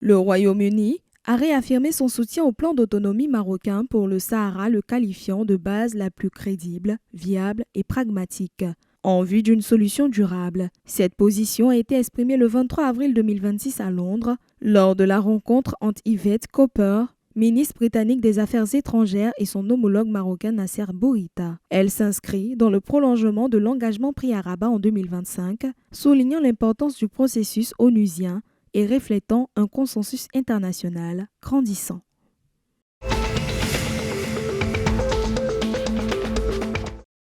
Le Royaume-Uni a réaffirmé son soutien au plan d'autonomie marocain pour le Sahara, le qualifiant de base la plus crédible, viable et pragmatique, en vue d'une solution durable. Cette position a été exprimée le 23 avril 2026 à Londres, lors de la rencontre entre Yvette Cooper, ministre britannique des Affaires étrangères, et son homologue marocain Nasser Bourita. Elle s'inscrit dans le prolongement de l'engagement pris à Rabat en 2025, soulignant l'importance du processus onusien et reflétant un consensus international grandissant.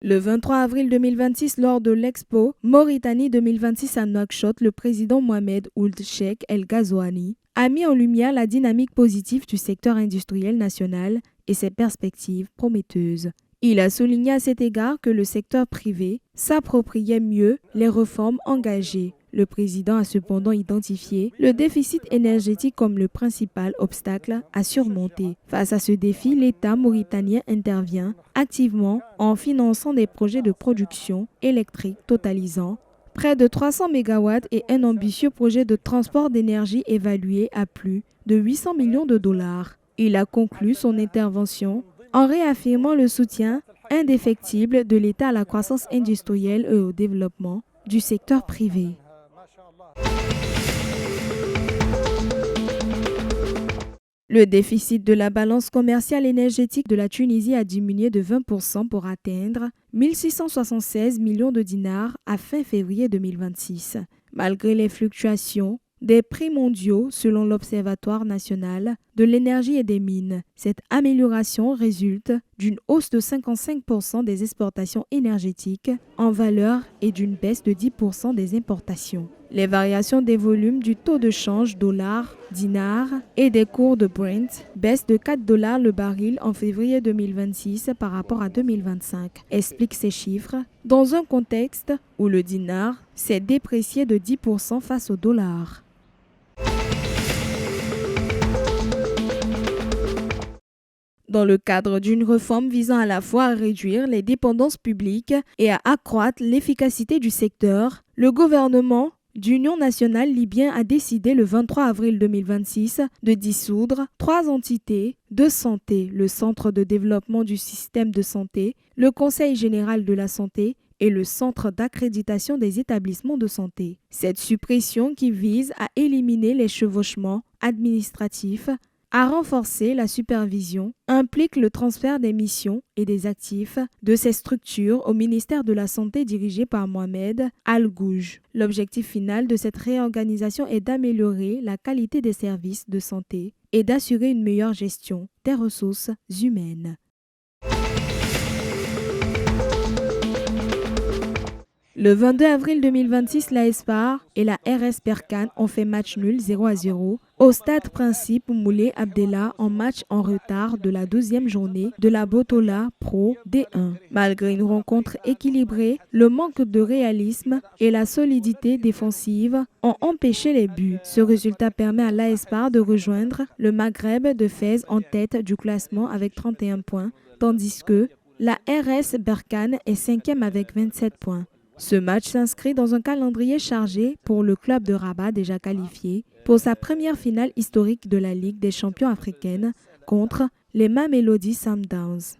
Le 23 avril 2026, lors de l'Expo Mauritanie 2026 à Nouakchott, le président Mohamed Ould Cheikh El Ghazouani a mis en lumière la dynamique positive du secteur industriel national et ses perspectives prometteuses. Il a souligné à cet égard que le secteur privé s'appropriait mieux les réformes engagées. Le président a cependant identifié le déficit énergétique comme le principal obstacle à surmonter. Face à ce défi, l'État mauritanien intervient activement en finançant des projets de production électrique totalisant près de 300 MW et un ambitieux projet de transport d'énergie évalué à plus de 800 millions de dollars. Il a conclu son intervention en réaffirmant le soutien indéfectible de l'État à la croissance industrielle et au développement du secteur privé. Le déficit de la balance commerciale énergétique de la Tunisie a diminué de 20% pour atteindre 1 676 millions de dinars à fin février 2026. Malgré les fluctuations des prix mondiaux selon l'Observatoire national de l'énergie et des mines, cette amélioration résulte d'une hausse de 55% des exportations énergétiques en valeur et d'une baisse de 10% des importations. Les variations des volumes du taux de change dollar-dinar et des cours de Brent baissent de 4 $ le baril en février 2026 par rapport à 2025, expliquent ces chiffres, dans un contexte où le dinar s'est déprécié de 10% face au dollar. Dans le cadre d'une réforme visant à la fois à réduire les dépendances publiques et à accroître l'efficacité du secteur, le gouvernement d'Union nationale libyen a décidé le 23 avril 2026 de dissoudre 3 entités de santé, le Centre de développement du système de santé, le Conseil général de la santé et le Centre d'accréditation des établissements de santé. Cette suppression, qui vise à éliminer les chevauchements administratifs, à renforcer la supervision, implique le transfert des missions et des actifs de ces structures au ministère de la Santé dirigé par Mohamed Al-Gouj. L'objectif final de cette réorganisation est d'améliorer la qualité des services de santé et d'assurer une meilleure gestion des ressources humaines. Le 22 avril 2026, l'AESPAR et la RS Berkane ont fait match nul 0-0 au stade Principe Moulay Abdellah en match en retard de la 12e journée de la Botola Pro D1. Malgré une rencontre équilibrée, le manque de réalisme et la solidité défensive ont empêché les buts. Ce résultat permet à l'AESPAR de rejoindre le Maghreb de Fès en tête du classement avec 31 points, tandis que la RS Berkane est 5e avec 27 points. Ce match s'inscrit dans un calendrier chargé pour le club de Rabat déjà qualifié pour sa première finale historique de la Ligue des champions africaine contre les Mamelodi Sundowns.